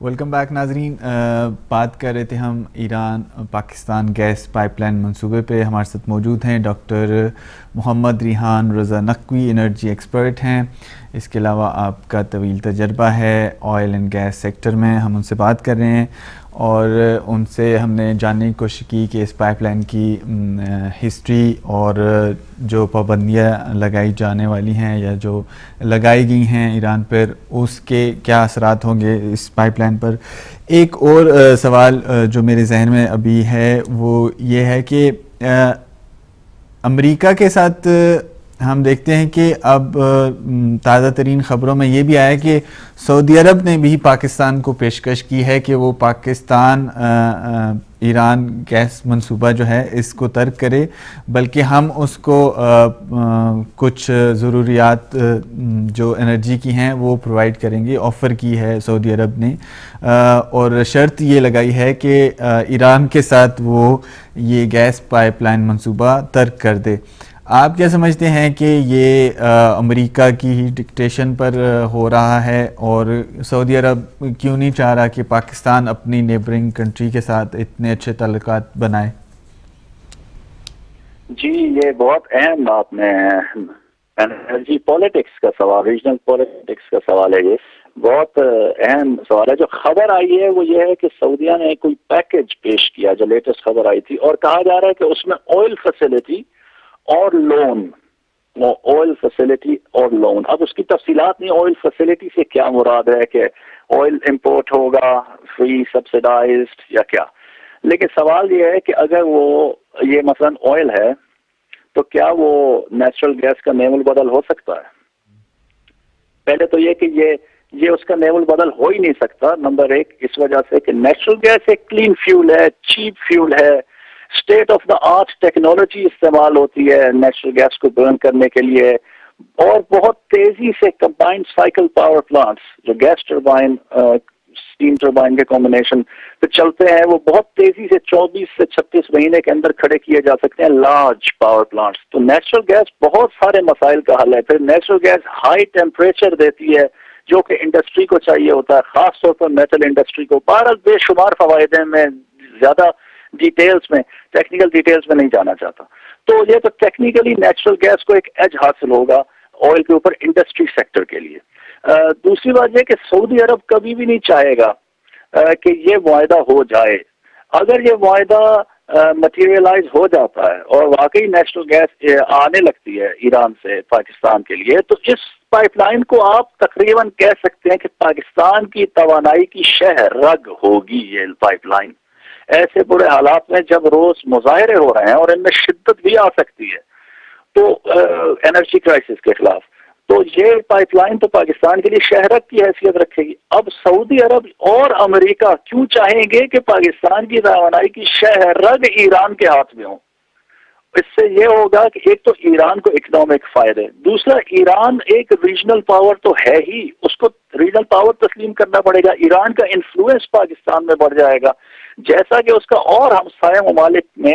Welcome back ناظرین. بات کر رہے تھے ہم Iran Pakistan gas pipeline منصوبے پہ. ہمارے ساتھ موجود ہیں doctor Muhammad Rehan Raza Naqvi, energy expert ہیں. اس کے علاوہ آپ کا طویل تجربہ ہے آئل اینڈ گیس سیکٹر میں. ہم ان سے بات کر رہے ہیں اور ان سے ہم نے جاننے کی کوشش کی کہ اس پائپ لائن کی ہسٹری اور جو پابندیاں لگائی جانے والی ہیں یا جو لگائی گئی ہیں ایران پر، اس کے کیا اثرات ہوں گے اس پائپ لائن پر. ایک اور سوال جو میرے ذہن میں ابھی ہے وہ یہ ہے کہ امریکہ کے ساتھ ہم دیکھتے ہیں کہ اب تازہ ترین خبروں میں یہ بھی آیا کہ سعودی عرب نے بھی پاکستان کو پیشکش کی ہے کہ وہ پاکستان ایران گیس منصوبہ جو ہے اس کو ترک کرے، بلکہ ہم اس کو کچھ ضروریات جو انرجی کی ہیں وہ پرووائڈ کریں گے. آفر کی ہے سعودی عرب نے اور شرط یہ لگائی ہے کہ ایران کے ساتھ وہ یہ گیس پائپ لائن منصوبہ ترک کر دے. آپ کیا سمجھتے ہیں کہ یہ امریکہ کی ہی ڈکٹیشن پر ہو رہا ہے اور سعودی عرب کیوں نہیں چاہ رہا کہ پاکستان اپنی نیبرنگ کنٹری کے ساتھ اتنے اچھے تعلقات بنائے؟ جی، یہ بہت اہم آپ نے انرجی پالیٹکس کا سوال، ریجنل پالیٹکس کا سوال ہے. یہ بہت اہم سوال ہے. جو خبر آئی ہے وہ یہ ہے کہ سعودیہ نے کوئی پیکج پیش کیا، جو لیٹسٹ خبر آئی تھی، اور کہا جا رہا ہے کہ اس میں آئل فیسلٹی اور لون، آئل فیسلٹی اور لون. اب اس کی تفصیلات نہیں، آئل فیسلٹی سے کیا مراد ہے کہ آئل امپورٹ ہوگا فری سبسیڈائزڈ یا کیا. لیکن سوال یہ ہے کہ اگر وہ یہ مثلا آئل ہے تو کیا وہ نیچرل گیس کا نیم البدل ہو سکتا ہے؟ پہلے تو یہ کہ یہ اس کا نیم البدل ہو ہی نہیں سکتا. نمبر ایک، اس وجہ سے کہ نیچرل گیس ایک کلین فیول ہے، چیپ فیول ہے، state of the art technology استعمال ہوتی ہے نیچرل گیس کو برن کرنے کے لیے، اور بہت تیزی سے کمبائنڈ سائیکل پاور پلانٹس جو گیس ٹربائن اسٹیم ٹربائن کے کمبینیشن پہ چلتے ہیں، وہ بہت تیزی سے 24 سے 36 مہینے کے اندر کھڑے کیے جا سکتے ہیں، لارج پاور پلانٹس. تو نیچرل گیس بہت سارے مسائل کا حل ہے. پھر نیچرل گیس ہائی ٹیمپریچر دیتی ہے جو کہ انڈسٹری کو چاہیے ہوتا ہے، خاص طور پر میٹل انڈسٹری کو. بہرحال بے شمار فوائد ہیں، میں زیادہ ڈیٹیلز میں ٹیکنیکل ڈیٹیلز میں نہیں جانا چاہتا. تو یہ تو ٹیکنیکلی نیچرل گیس کو ایک ایج حاصل ہوگا آئل کے اوپر انڈسٹری سیکٹر کے لیے. دوسری بات یہ کہ سعودی عرب کبھی بھی نہیں چاہے گا کہ یہ معاہدہ ہو جائے. اگر یہ معاہدہ مٹیریلائز ہو جاتا ہے اور واقعی نیچرل گیس آنے لگتی ہے ایران سے پاکستان کے لیے، تو اس پائپ لائن کو آپ تقریباً کہہ سکتے ہیں کہ پاکستان کی توانائی کی شہ رگ ہوگی. یہ پائپ لائن ایسے برے حالات میں جب روز مظاہرے ہو رہے ہیں اور ان میں شدت بھی آ سکتی ہے تو انرجی کرائسس کے خلاف، تو یہ پائپ لائن تو پاکستان کے لیے شہرت کی حیثیت رکھے گی. اب سعودی عرب اور امریکہ کیوں چاہیں گے کہ پاکستان کی توانائی کی شہرت ایران کے ہاتھ میں ہو؟ اس سے یہ ہوگا کہ ایک تو ایران کو اکنامک فائدے، دوسرا ایران ایک ریجنل پاور تو ہے ہی، اس کو ریجنل پاور تسلیم کرنا پڑے گا. ایران کا انفلوئنس پاکستان میں بڑھ جائے گا، جیسا کہ اس کا اور ہمسایہ ممالک میں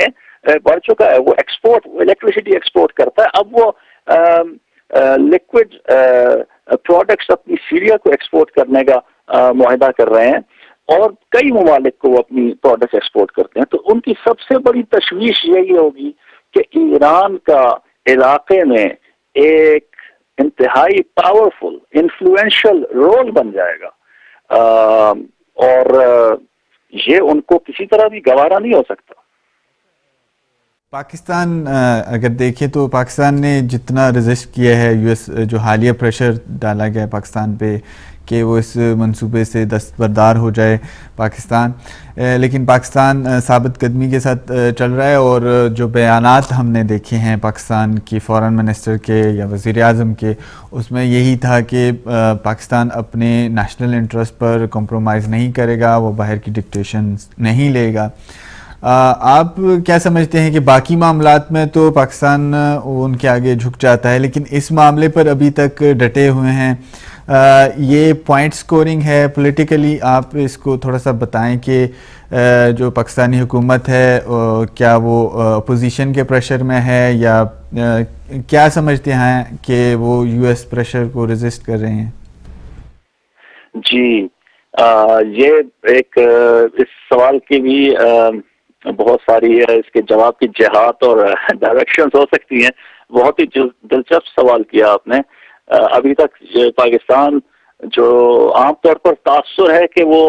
بڑھ چکا ہے. وہ ایکسپورٹ الیکٹریسٹی ایکسپورٹ کرتا ہے. اب وہ لیکوڈ پروڈکٹس اپنی سیریا کو ایکسپورٹ کرنے کا معاہدہ کر رہے ہیں، اور کئی ممالک کو وہ اپنی پروڈکٹس ایکسپورٹ کرتے ہیں. تو ان کی سب سے بڑی تشویش یہی ہوگی کہ ایران کا علاقے میں ایک انتہائی پاورفل انفلوئنشل رول بن جائے گا، اور یہ ان کو کسی طرح بھی گوارا نہیں ہو سکتا. پاکستان اگر دیکھیں تو پاکستان نے جتنا رجسٹ کیا ہے یو ایس جو حالیہ پریشر ڈالا گیا ہے پاکستان پہ کہ وہ اس منصوبے سے دستبردار ہو جائے پاکستان، لیکن پاکستان ثابت قدمی کے ساتھ چل رہا ہے. اور جو بیانات ہم نے دیکھے ہیں پاکستان کی فارن منسٹر کے یا وزیر اعظم کے، اس میں یہی تھا کہ پاکستان اپنے نیشنل انٹرسٹ پر کمپرومائز نہیں کرے گا، وہ باہر کی ڈکٹیشن نہیں لے گا. آپ کیا سمجھتے ہیں کہ باقی معاملات میں تو پاکستان ان کے آگے جھک جاتا ہے، لیکن اس معاملے پر ابھی تک ڈٹے ہوئے ہیں؟ یہ پوائنٹ سکورنگ ہے پولیٹیکلی. آپ اس کو تھوڑا سا بتائیں کہ جو پاکستانی حکومت ہے کیا وہ اپوزیشن کے پریشر میں ہے یا کیا سمجھتے ہیں کہ وہ یو ایس پریشر کو ریزسٹ کر رہے ہیں؟ جی، یہ ایک اس سوال کی بھی بہت ساری اس کے جواب کی جہات اور ڈائریکشنز ہو سکتی ہیں. بہت ہی دلچسپ سوال کیا آپ نے. ابھی تک پاکستان جو عام طور پر تاثر ہے کہ وہ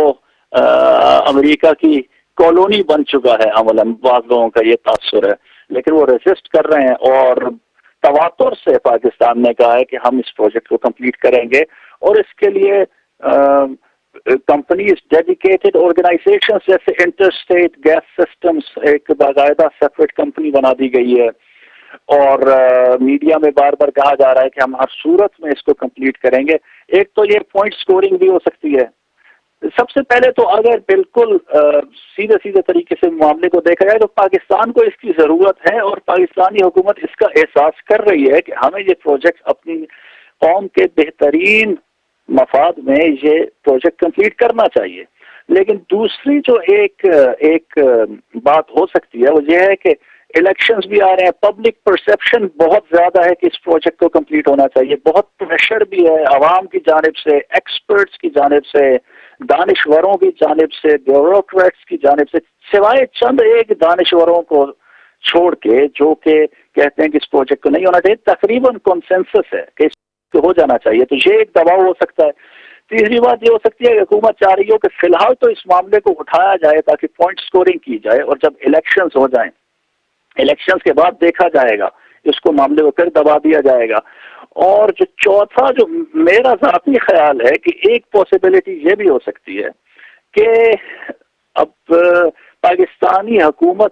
امریکہ کی کالونی بن چکا ہے، عملاً بعض لوگوں کا یہ تاثر ہے، لیکن وہ ریزسٹ کر رہے ہیں اور تواتر سے پاکستان نے کہا ہے کہ ہم اس پروجیکٹ کو کمپلیٹ کریں گے. اور اس کے لیے کمپنیز، ڈیڈیکیٹڈ آرگنائزیشن جیسے انٹر اسٹیٹ گیس سسٹمز ایک باقاعدہ سیپریٹ کمپنی بنا دی گئی ہے. اور میڈیا میں بار بار کہا جا رہا ہے کہ ہم ہر صورت میں اس کو کمپلیٹ کریں گے. ایک تو یہ پوائنٹ سکورنگ بھی ہو سکتی ہے. سب سے پہلے تو اگر بالکل سیدھے طریقے سے معاملے کو دیکھا جائے تو پاکستان کو اس کی ضرورت ہے، اور پاکستانی حکومت اس کا احساس کر رہی ہے کہ ہمیں یہ پروجیکٹ اپنی قوم کے بہترین مفاد میں یہ پروجیکٹ کمپلیٹ کرنا چاہیے. لیکن دوسری جو ایک بات ہو سکتی ہے وہ یہ ہے کہ الیکشنز بھی آ رہے ہیں، پبلک پرسیپشن بہت زیادہ ہے کہ اس پروجیکٹ کو کمپلیٹ ہونا چاہیے. بہت پریشر بھی ہے عوام کی جانب سے، ایکسپرٹس کی جانب سے، دانشوروں کی جانب سے، بیوروکریٹس کی جانب سے، سوائے چند ایک دانشوروں کو چھوڑ کے جو کہ کہتے ہیں کہ اس پروجیکٹ کو نہیں ہونا چاہیے. تقریباً کنسنسس ہے کہ اس کو ہو جانا چاہیے. تو یہ ایک دباؤ ہو سکتا ہے. تیسری بات یہ ہو سکتی ہے کہ حکومت چاہ رہی ہو کہ فی الحال تو اس معاملے کو اٹھایا جائے تاکہ پوائنٹ سکورنگ کی جائے، اور جب الیکشنز ہو جائیں، الیکشنز کے بعد دیکھا جائے گا، اس کو معاملے کو پھر دبا دیا جائے گا. اور جو چوتھا جو میرا ذاتی خیال ہے کہ ایک پاسبلٹی یہ بھی ہو سکتی ہے کہ اب پاکستانی حکومت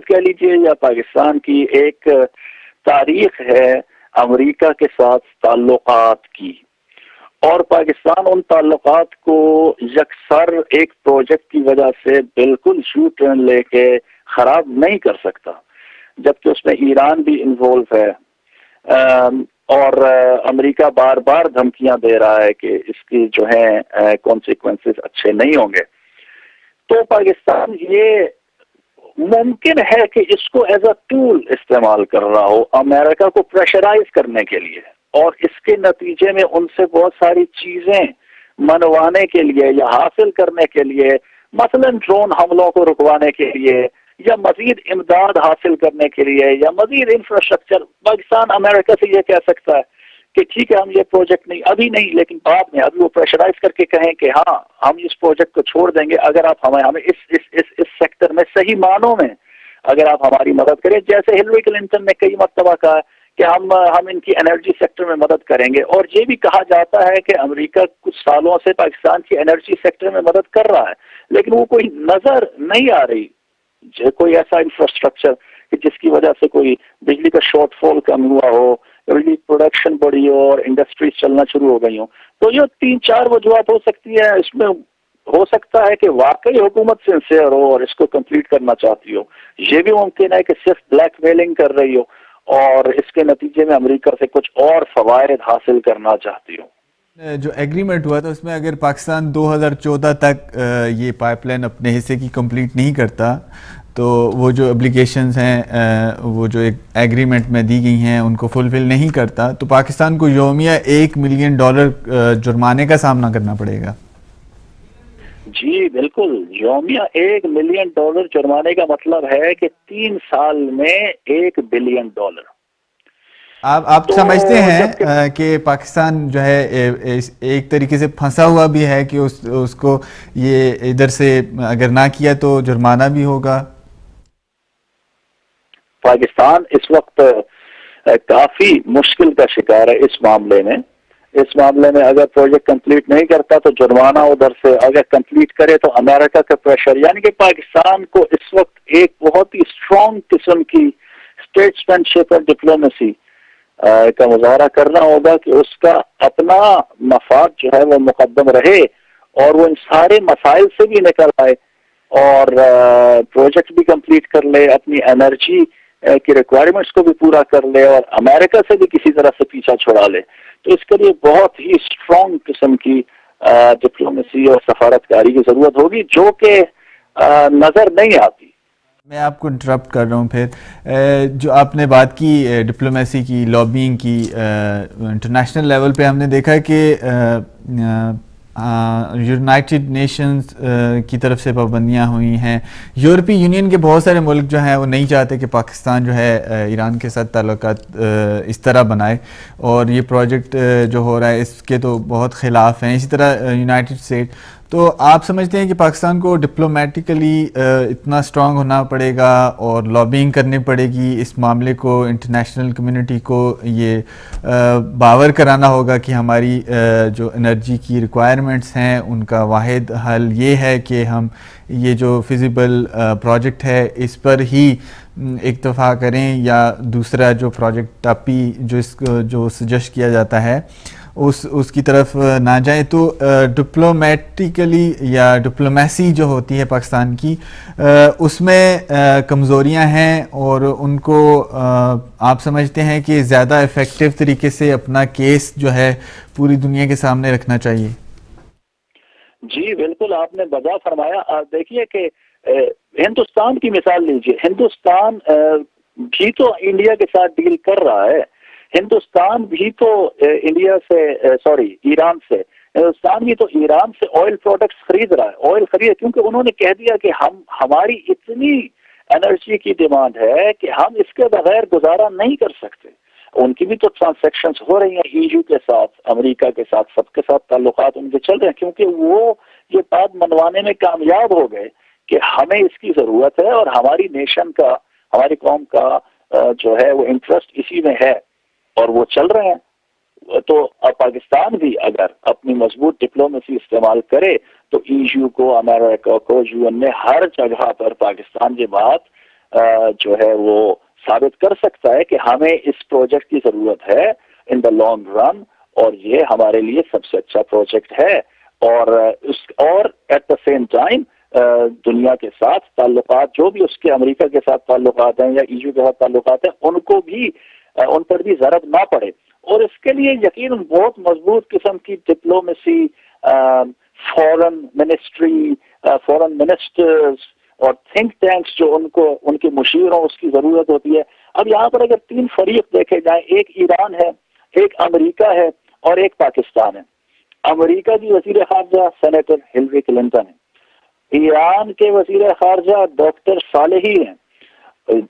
کہہ لیجیے یا پاکستان کی ایک تاریخ ہے امریکہ کے ساتھ تعلقات کی، اور پاکستان ان تعلقات کو یکسر ایک پروجیکٹ کی وجہ سے بالکل یو ٹرن لے کے خراب نہیں کر سکتا، جبکہ اس میں ایران بھی انوالو ہے. اور امریکہ بار بار دھمکیاں دے رہا ہے کہ اس کی جو ہیں کانسیکوینسز اچھے نہیں ہوں گے. تو پاکستان یہ ممکن ہے کہ اس کو ایز اے ٹول استعمال کر رہا ہو امریکہ کو پریشرائز کرنے کے لیے، اور اس کے نتیجے میں ان سے بہت ساری چیزیں منوانے کے لیے یا حاصل کرنے کے لیے، مثلا ڈرون حملوں کو رکوانے کے لیے یا مزید امداد حاصل کرنے کے لیے یا مزید انفراسٹرکچر، پاکستان امریکہ سے یہ کہہ سکتا ہے کہ ٹھیک ہے ہم یہ پروجیکٹ نہیں، ابھی نہیں لیکن بعد میں، ابھی وہ پریشرائز کر کے کہیں کہ ہاں ہم اس پروجیکٹ کو چھوڑ دیں گے اگر آپ ہمیں اس سیکٹر میں صحیح معنوں میں اگر آپ ہماری مدد کریں. جیسے ہلری کلنٹن نے کئی مرتبہ کہا کہ ہم ان کی انرجی سیکٹر میں مدد کریں گے، اور یہ بھی کہا جاتا ہے کہ امریکہ کچھ سالوں سے پاکستان کی انرجی سیکٹر میں مدد کر رہا ہے، لیکن وہ کوئی نظر نہیں آ رہی کوئی ایسا انفراسٹرکچر کہ جس کی وجہ سے کوئی بجلی کا شارٹ فال کم ہوا ہو، بجلی پروڈکشن بڑھی ہو اور انڈسٹریز چلنا شروع ہو گئی ہوں. تو یہ 3-4 وجوہات ہو سکتی ہیں. اس میں ہو سکتا ہے کہ واقعی حکومت سنسیئر ہو اور اس کو کمپلیٹ کرنا چاہتی ہو. یہ بھی ممکن ہے کہ صرف بلیک میلنگ کر رہی ہو اور اس کے نتیجے میں امریکہ سے کچھ اور فوائد حاصل کرنا چاہتی ہو. جو ایگریمنٹ ہوا تھا اس میں اگر پاکستان 2014 تک یہ پائپ لائن اپنے حصے کی کمپلیٹ نہیں کرتا تو وہ جو اپلیکیشنز ہیں وہ جو ایک ایگریمنٹ میں دی گئی ہیں ان کو فلفل نہیں کرتا تو پاکستان کو یومیہ $1 ملین جرمانے کا سامنا کرنا پڑے گا. جی بالکل، یومیہ $1 ملین جرمانے کا مطلب ہے کہ 3 سال میں $1 بلین. آپ سمجھتے ہیں کہ پاکستان جو ہے ایک طریقے سے پھنسا ہوا بھی ہے کہ اس کو یہ ادھر سے اگر نہ کیا تو جرمانہ بھی ہوگا؟ پاکستان اس وقت کافی مشکل کا شکار ہے اس معاملے میں. اگر پروجیکٹ کمپلیٹ نہیں کرتا تو جرمانہ ادھر سے، اگر کمپلیٹ کرے تو امریکہ کا پریشر، یعنی کہ پاکستان کو اس وقت ایک بہت ہی اسٹرانگ قسم کی اسٹیٹسمین شپ اور ڈپلومیسی کا مظاہرہ کرنا ہوگا کہ اس کا اپنا مفاد جو ہے وہ مقدم رہے اور وہ ان سارے مسائل سے بھی نکل آئے اور پروجیکٹ بھی کمپلیٹ کر لے، اپنی انرجی کی ریکوائرمنٹس کو بھی پورا کر لے اور امریکہ سے بھی کسی طرح سے پیچھا چھڑا لے. تو اس کے لیے بہت ہی اسٹرانگ قسم کی ڈپلومیسی اور سفارتکاری کی ضرورت ہوگی جو کہ نظر نہیں آتی. میں آپ کو انٹرپٹ کر رہا ہوں. پھر جو آپ نے بات کی ڈپلومیسی کی، لابینگ کی، انٹرنیشنل لیول پہ ہم نے دیکھا کہ یونائٹڈ نیشنز کی طرف سے پابندیاں ہوئی ہیں. یورپی یونین کے بہت سارے ملک جو ہیں وہ نہیں چاہتے کہ پاکستان جو ہے ایران کے ساتھ تعلقات اس طرح بنائے, اور یہ پروجیکٹ جو ہو رہا ہے اس کے تو بہت خلاف ہیں. اسی طرح یونائٹڈ اسٹیٹ. تو آپ سمجھتے ہیں کہ پاکستان کو ڈپلومیٹیکلی اتنا اسٹرانگ ہونا پڑے گا اور لابینگ کرنی پڑے گی اس معاملے کو, انٹرنیشنل کمیونٹی کو یہ باور کرانا ہوگا کہ ہماری جو انرجی کی ریکوائرمنٹس ہیں ان کا واحد حل یہ ہے کہ ہم یہ جو فیزیبل پروجیکٹ ہے اس پر ہی اکتفا کریں, یا دوسرا جو پروجیکٹ ٹاپی جو سجیسٹ کیا جاتا ہے اس کی طرف نہ جائیں. تو ڈپلومیٹیکلی یا ڈپلومیسی جو ہوتی ہے پاکستان کی اس میں کمزوریاں ہیں, اور ان کو آپ سمجھتے ہیں کہ زیادہ افیکٹو طریقے سے اپنا کیس جو ہے پوری دنیا کے سامنے رکھنا چاہیے؟ جی بالکل, آپ نے بجا فرمایا. دیکھیے کہ ہندوستان کی مثال لیجیے. ہندوستان بھی تو انڈیا کے ساتھ ڈیل کر رہا ہے. ہندوستان بھی تو ایران سے ہندوستان بھی تو ایران سے آئل پروڈکٹس خرید رہا ہے. آئل خرید, کیونکہ انہوں نے کہہ دیا کہ ہماری اتنی انرجی کی ڈیمانڈ ہے کہ ہم اس کے بغیر گزارا نہیں کر سکتے. ان کی بھی تو ٹرانزیکشنز ہو رہی ہیں EU کے ساتھ, امریکہ کے ساتھ, سب کے ساتھ تعلقات ان کے چل رہے ہیں, کیونکہ وہ یہ بات منوانے میں کامیاب ہو گئے کہ ہمیں اس کی ضرورت ہے اور ہماری نیشن کا, ہماری قوم کا جو ہے وہ انٹرسٹ اسی میں ہے, اور وہ چل رہے ہیں. تو پاکستان بھی اگر اپنی مضبوط ڈپلومیسی استعمال کرے تو EU کو, امریکہ کو, UN میں ہر جگہ پر پاکستان کی بات جو ہے وہ ثابت کر سکتا ہے کہ ہمیں اس پروجیکٹ کی ضرورت ہے ان دا لانگ رن, اور یہ ہمارے لیے سب سے اچھا پروجیکٹ ہے. اور ایٹ دا سیم ٹائم دنیا کے ساتھ تعلقات جو بھی اس کے امریکہ کے ساتھ تعلقات ہیں یا EU کے ساتھ تعلقات ہیں ان کو بھی ان پر بھی ضرب نہ پڑے. اور اس کے لیے یقیناً بہت مضبوط قسم کی ڈپلومیسی, فورن منسٹری, فورن منسٹرز اور تھنک ٹینکس جو ان کے مشیر ہوں, اس کی ضرورت ہوتی ہے. اب یہاں پر اگر 3 فریق دیکھے جائیں, ایک ایران ہے, ایک امریکہ ہے اور ایک پاکستان ہے. امریکہ کی وزیر خارجہ سینیٹر ہلری کلنٹن ہے, ایران کے وزیر خارجہ ڈاکٹر صالحی ہیں,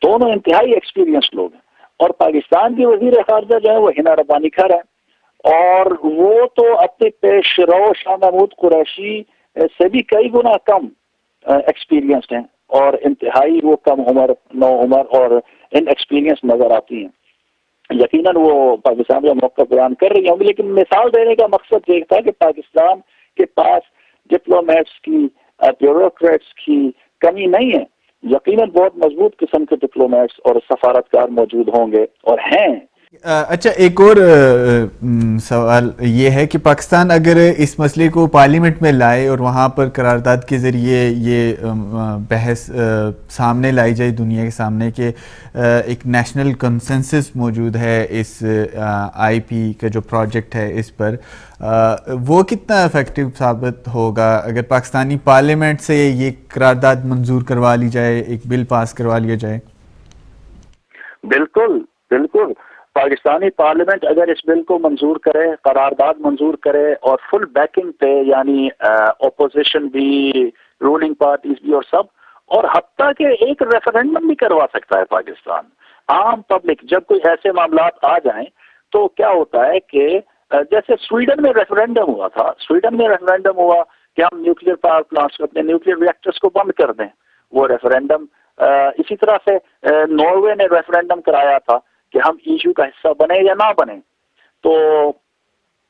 دونوں انتہائی ایکسپیرینس لوگ ہیں. اور پاکستان کے وزیر خارجہ جو ہے وہ ہنا ربانی کھر ہے, اور وہ تو اپنے پیش رو شاہ محمود قریشی سے بھی کئی گنا کم ایکسپیرینسڈ ہیں, اور انتہائی وہ کم عمر, نو عمر اور ان ایکسپیرینس نظر آتی ہیں. یقیناً وہ پاکستان کا موقع بیان کر رہی ہوں گی, لیکن مثال دینے کا مقصد یہ تھا کہ پاکستان کے پاس ڈپلومیٹس کی, بیوروکریٹس کی کمی نہیں ہے. یقیناً بہت مضبوط قسم کے ڈپلومیٹس اور سفارتکار موجود ہوں گے اور ہیں. اچھا, ایک اور سوال یہ ہے کہ پاکستان اگر اس مسئلے کو پارلیمنٹ میں لائے اور وہاں پر قرارداد کے ذریعے یہ بحث سامنے لائی جائے دنیا کے سامنے کہ ایک نیشنل کنسنسس موجود ہے اس IP کا جو پروجیکٹ ہے اس پر, وہ کتنا افیکٹو ثابت ہوگا اگر پاکستانی پارلیمنٹ سے یہ قرارداد منظور کروا لی جائے, ایک بل پاس کروا لیا جائے؟ بالکل بالکل, پاکستانی پارلیمنٹ اگر اس بل کو منظور کرے, قرارداد منظور کرے, اور فل بیکنگ پہ, یعنی اپوزیشن بھی, رولنگ پارٹیز بھی اور سب, اور حتیٰ کہ ایک ریفرینڈم بھی کروا سکتا ہے پاکستان. عام پبلک جب کوئی ایسے معاملات آ جائیں تو کیا ہوتا ہے کہ جیسے سویڈن میں ریفرینڈم ہوا تھا, سویڈن میں ریفرینڈم ہوا کہ ہم نیوکلیر پاور پلانٹس اپنے نیوکلیر ریئیکٹرز کو بند کر دیں, وہ ریفرینڈم. اسی طرح سے ناروے نے ریفرینڈم کرایا تھا کہ ہم EU کا حصہ بنے یا نہ بنے. تو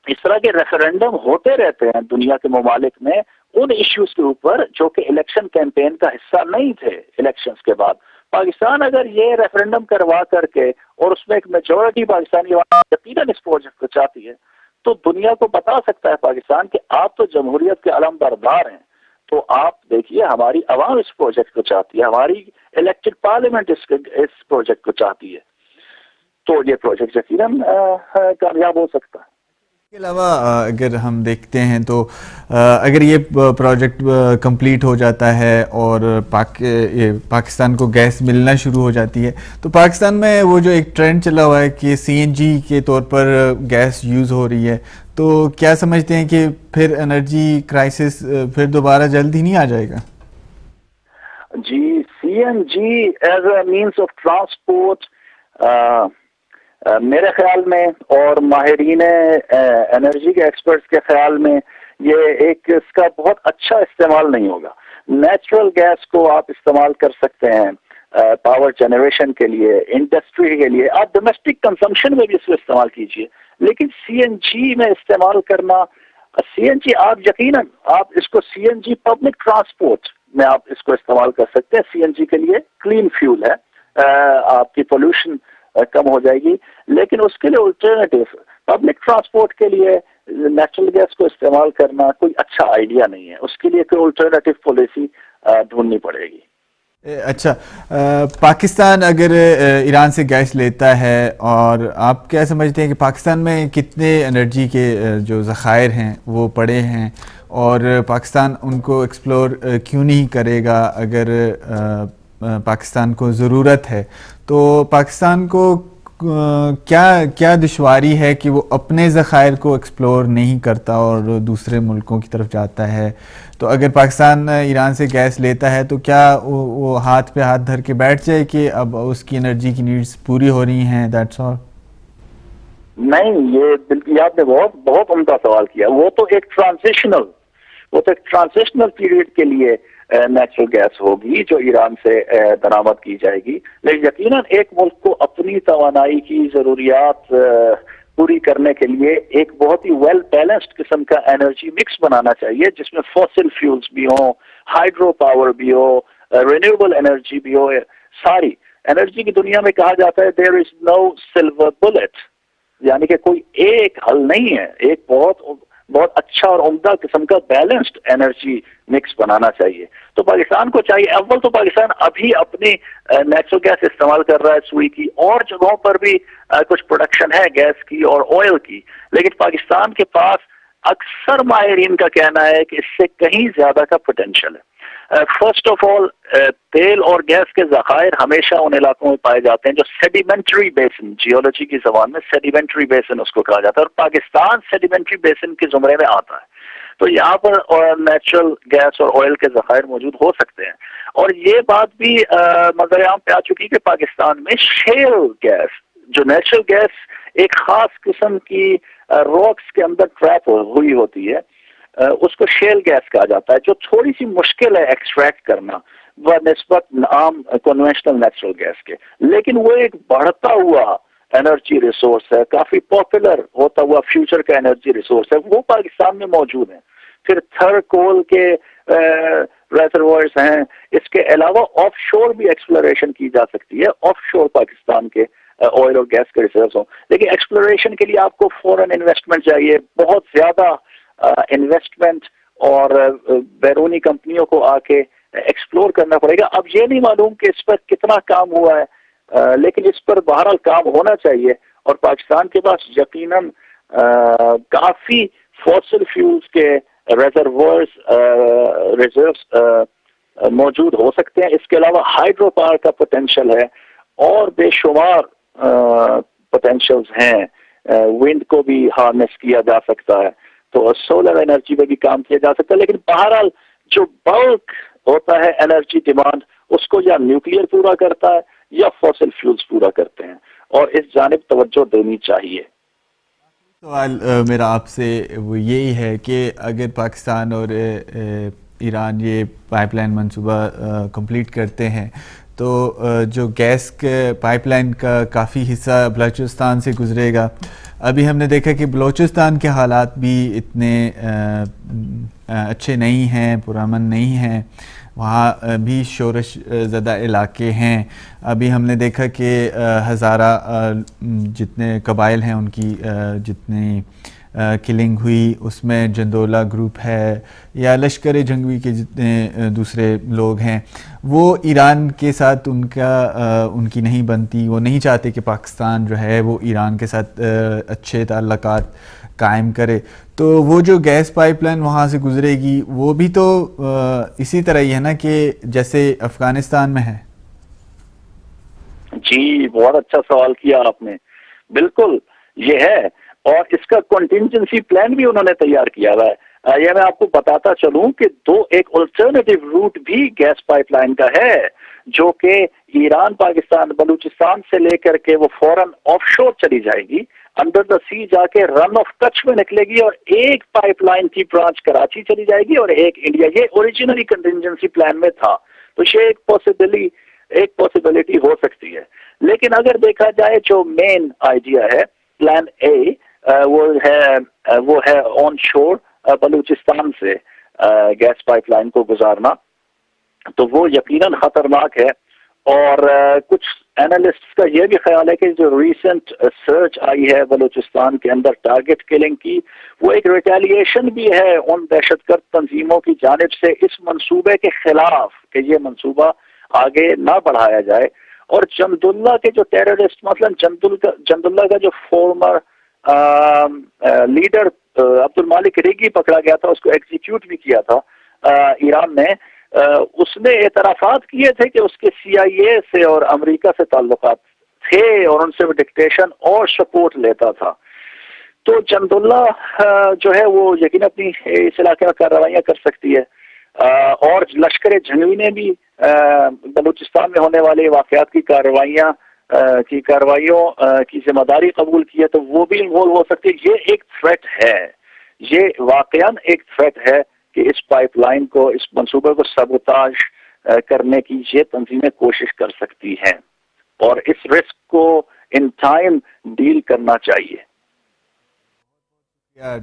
اس طرح کے ریفرینڈم ہوتے رہتے ہیں دنیا کے ممالک میں ان ایشوز کے اوپر جو کہ الیکشن کیمپین کا حصہ نہیں تھے. الیکشنز کے بعد پاکستان اگر یہ ریفرینڈم کروا کر کے, اور اس میں ایک میجورٹی پاکستانی یقیناً اس پروجیکٹ کو چاہتی ہے, تو دنیا کو بتا سکتا ہے پاکستان کہ آپ تو جمہوریت کے علم بردار ہیں, تو آپ دیکھیے ہماری عوام اس پروجیکٹ کو چاہتی ہے, ہماری الیکٹڈ پارلیمنٹ اس پروجیکٹ کو چاہتی ہے, تو یہ پروجیکٹ یقیناً کامیاب ہو سکتا ہے. کے علاوہ اگر ہم دیکھتے ہیں تو اگر یہ پروجیکٹ کمپلیٹ ہو جاتا ہے اور پاکستان کو گیس ملنا شروع ہو جاتی ہے تو پاکستان میں وہ جو ایک ٹرینڈ چلا ہوا ہے کہ سی این جی کے طور پر گیس یوز ہو رہی ہے، تو کیا سمجھتے ہیں کہ پھر انرجی کرائسس پھر دوبارہ جلد ہی نہیں آ جائے گا؟ جی، C N G is a means of transport میرے خیال میں اور ماہرین انرجی کے ایکسپرٹس کے خیال میں یہ ایک اس کا بہت اچھا استعمال نہیں ہوگا. نیچرل گیس کو آپ استعمال کر سکتے ہیں پاور جنریشن کے لیے، انڈسٹری کے لیے، آپ ڈومیسٹک کنزمپشن میں بھی اس کو استعمال کیجیے، لیکن سی این جی میں استعمال کرنا، سی این جی آپ یقیناً آپ اس کو سی این جی پبلک ٹرانسپورٹ میں آپ اس کو استعمال کر سکتے ہیں. سی این جی کے لیے کلین فیول ہے، آپ کی پولوشن کم ہو جائے گی، لیکن اس کے لیے الٹرنیٹیو پبلک ٹرانسپورٹ کے لیے نیچرل گیس کو استعمال کرنا کوئی اچھا آئیڈیا نہیں ہے. اس کے لیے کوئی الٹرنیٹیو پالیسی ڈھونڈنی پڑے گی. اچھا، پاکستان اگر ایران سے گیس لیتا ہے، اور آپ کیا سمجھتے ہیں کہ پاکستان میں کتنے انرجی کے جو ذخائر ہیں وہ پڑے ہیں، اور پاکستان ان کو ایکسپلور کیوں نہیں کرے گا؟ اگر پاکستان کو ضرورت ہے تو پاکستان کو کیا دشواری ہے کہ وہ اپنے ذخائر کو ایکسپلور نہیں کرتا اور دوسرے ملکوں کی طرف جاتا ہے؟ تو اگر پاکستان ایران سے گیس لیتا ہے تو کیا وہ ہاتھ پہ ہاتھ دھر کے بیٹھ جائے کہ اب اس کی انرجی کی نیڈز پوری ہو رہی ہیں، دیٹس آل؟ نہیں، یہ آپ نے بہت عمدہ سوال کیا. وہ تو ایک ٹرانزیشنل پیریڈ کے لیے نیچرل گیس ہوگی جو ایران سے درآمد کی جائے گی، لیکن یقیناً ایک ملک کو اپنی توانائی کی ضروریات پوری کرنے کے لیے ایک بہت ہی ویل بیلنسڈ قسم کا انرجی مکس بنانا چاہیے، جس میں فوسل فیولز بھی ہوں، ہائیڈرو پاور بھی ہو، رینیوبل انرجی بھی ہو. ساری انرجی کی دنیا میں کہا جاتا ہے دیر از نو سلور بلٹ، یعنی کہ کوئی ایک حل نہیں ہے. ایک بہت اچھا اور عمدہ قسم کا بیلنسڈ انرجی مکس بنانا چاہیے. تو پاکستان کو چاہیے، اول تو پاکستان ابھی اپنی نیچرل گیس استعمال کر رہا ہے سوئی کی، اور جگہوں پر بھی کچھ پروڈکشن ہے گیس کی اور آئل کی، لیکن پاکستان کے پاس اکثر ماہرین کا کہنا ہے کہ اس سے کہیں زیادہ کا پوٹینشیل ہے. فرسٹ آف آل، تیل اور گیس کے ذخائر ہمیشہ ان علاقوں میں پائے جاتے ہیں جو سیڈیمنٹری بیسن، جیولوجی کی زبان میں سیڈیمنٹری بیسن اس کو کہا جاتا ہے، اور پاکستان سیڈیمنٹری بیسن کے زمرے میں آتا ہے. تو یہاں پر نیچرل گیس اور آئل کے ذخائر موجود ہو سکتے ہیں. اور یہ بات بھی منظر عام پہ آ چکی کہ پاکستان میں شیل گیس، جو نیچرل گیس ایک خاص قسم کی راکس کے اندر ٹریپ ہوئی ہوتی ہے، اس کو شیل گیس کہا جاتا ہے، جو تھوڑی سی مشکل ہے ایکسٹریکٹ کرنا بنسبت عام کنونشنل نیچرل گیس کے، لیکن وہ ایک بڑھتا ہوا انرجی ریسورس ہے، کافی پاپولر ہوتا ہوا فیوچر کا انرجی ریسورس ہے، وہ پاکستان میں موجود ہیں. پھر تھر کول کے ریزروائرز ہیں. اس کے علاوہ آف شور بھی ایکسپلوریشن کی جا سکتی ہے، آف شور پاکستان کے آئل اور گیس کے ریزروز ہوں، لیکن ایکسپلوریشن کے لیے آپ کو فورن انویسٹمنٹ چاہیے، بہت زیادہ انویسٹمنٹ، اور بیرونی کمپنیوں کو آ کے ایکسپلور کرنا پڑے گا. اب یہ نہیں معلوم کہ اس پر کتنا کام ہوا ہے، لیکن اس پر بہرحال کام ہونا چاہیے. اور پاکستان کے پاس یقیناً کافی فوسل فیولز کے ریزروز موجود ہو سکتے ہیں. اس کے علاوہ ہائیڈرو پاور کا پوٹینشیل ہے، اور بے شمار پوٹینشیلز ہیں. ونڈ کو بھی ہارنس کیا جا سکتا ہے، تو سولر انرجی پہ بھی کام کیا جا سکتا ہے. لیکن بہرحال جو بلک ہوتا ہے انرجی ڈیمانڈ، اس کو یا نیوکلیئر پورا کرتا ہے یا فوسل فیولز پورا کرتے ہیں، اور اس جانب توجہ دینی چاہیے. سوال میرا آپ سے وہ یہی ہے کہ اگر پاکستان اور ایران یہ پائپ لائن منصوبہ کمپلیٹ کرتے ہیں تو جو گیس کے پائپ لائن کا کافی حصہ بلوچستان سے گزرے گا. ابھی ہم نے دیکھا کہ بلوچستان کے حالات بھی اتنے اچھے نہیں ہیں، پرامن نہیں ہیں، وہاں بھی شورش زدہ علاقے ہیں. ابھی ہم نے دیکھا کہ ہزارہ جتنے قبائل ہیں ان کی جتنی کلنگ ہوئی، اس میں جندولہ گروپ ہے یا لشکر جنگوی کے جتنے دوسرے لوگ ہیں، وہ ایران کے ساتھ ان کی نہیں بنتی. وہ نہیں چاہتے کہ پاکستان جو ہے وہ ایران کے ساتھ اچھے تعلقات قائم کرے. تو وہ جو گیس پائپ لائن وہاں سے گزرے گی وہ بھی تو اسی طرح ہی ہے نا کہ جیسے افغانستان میں ہے. جی بہت اچھا سوال کیا آپ نے. بالکل یہ ہے, اور اس کا کنٹینجنسی پلان بھی انہوں نے تیار کیا ہوا ہے. یہ میں آپ کو بتاتا چلوں کہ ایک الٹرنیٹو روٹ بھی گیس پائپ لائن کا ہے, جو کہ ایران پاکستان بلوچستان سے لے کر کے وہ فوراً آف شور چلی جائے گی, انڈر دا سی جا کے رن آف کچھ میں نکلے گی, اور ایک پائپ لائن کی برانچ کراچی چلی جائے گی اور ایک انڈیا. یہ اوریجنلی کنٹینجنسی پلان میں تھا, تو یہ ایک پاسبلٹی ہو سکتی ہے. لیکن اگر دیکھا جائے جو مین آئیڈیا ہے پلان اے, وہ ہے آن شور بلوچستان سے گیس پائپ لائن کو گزارنا, تو وہ یقیناً خطرناک ہے. اور کچھ اینالسٹ کا یہ بھی خیال ہے کہ جو ریسنٹ سرچ آئی ہے بلوچستان کے اندر ٹارگٹ کلنگ کی, وہ ایک ریٹیلیشن بھی ہے ان دہشت گرد تنظیموں کی جانب سے اس منصوبے کے خلاف کہ یہ منصوبہ آگے نہ بڑھایا جائے. اور جند اللہ کے جو ٹیررسٹ, مثلا جند اللہ کا جو فارمر لیڈر عبد المالک ریگی پکڑا گیا تھا, اس کو ایگزیکیوٹ بھی کیا تھا ایران نے, اس نے اعترافات کیے تھے کہ اس کے سی آئی اے سے اور امریکہ سے تعلقات تھے اور ان سے وہ ڈکٹیشن اور سپورٹ لیتا تھا. تو جند اللہ جو ہے وہ یقین اپنی اس علاقے میں کارروائیاں کر سکتی ہے, اور لشکر جنگی نے بھی بلوچستان میں ہونے والے واقعات کی کارروائیوں کی ذمہ داری قبول کی ہے, تو وہ بھی انوالو ہو سکتی ہے. یہ ایک تھریٹ ہے, یہ واقعاً ایک تھریٹ ہے کہ اس پائپ لائن کو, اس منصوبے کو سبوتاژ کرنے کی یہ تنظیمیں کوشش کر سکتی ہیں, اور اس رسک کو ان ٹائم ڈیل کرنا چاہیے.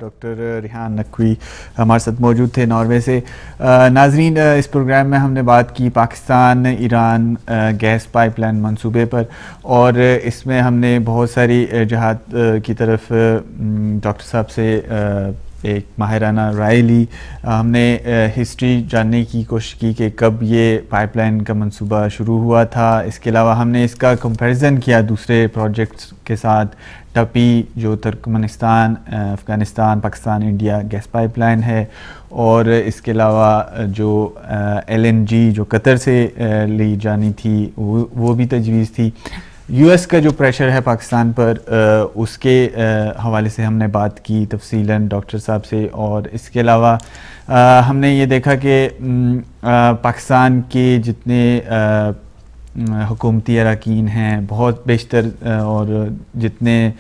ڈاکٹر ریحان نقوی ہمارے ساتھ موجود تھے ناروے سے. ناظرین, اس پروگرام میں ہم نے بات کی Pakistan Iran gas pipeline منصوبے پر, اور اس میں ہم نے بہت ساری جہات کی طرف ڈاکٹر صاحب سے ایک ماہرانہ رائے لی. ہم نے ہسٹری جاننے کی کوشش کی کہ کب یہ پائپ لائن کا منصوبہ شروع ہوا تھا. اس کے علاوہ ہم نے اس کا کمپیریزن کیا دوسرے پروجیکٹس کے ساتھ. ٹپی جو Turkmenistan, Afghanistan, Pakistan India gas pipeline ہے, اور اس کے علاوہ جو LNG جو قطر سے لی جانی تھی وہ بھی تجویز تھی. یو ایس کا جو پریشر ہے پاکستان پر, اس کے حوالے سے ہم نے بات کی تفصیلاً ڈاکٹر صاحب سے. اور اس کے علاوہ ہم نے یہ دیکھا کہ پاکستان کے جتنے حکومتی اراکین ہیں بہت بیشتر, اور جتنے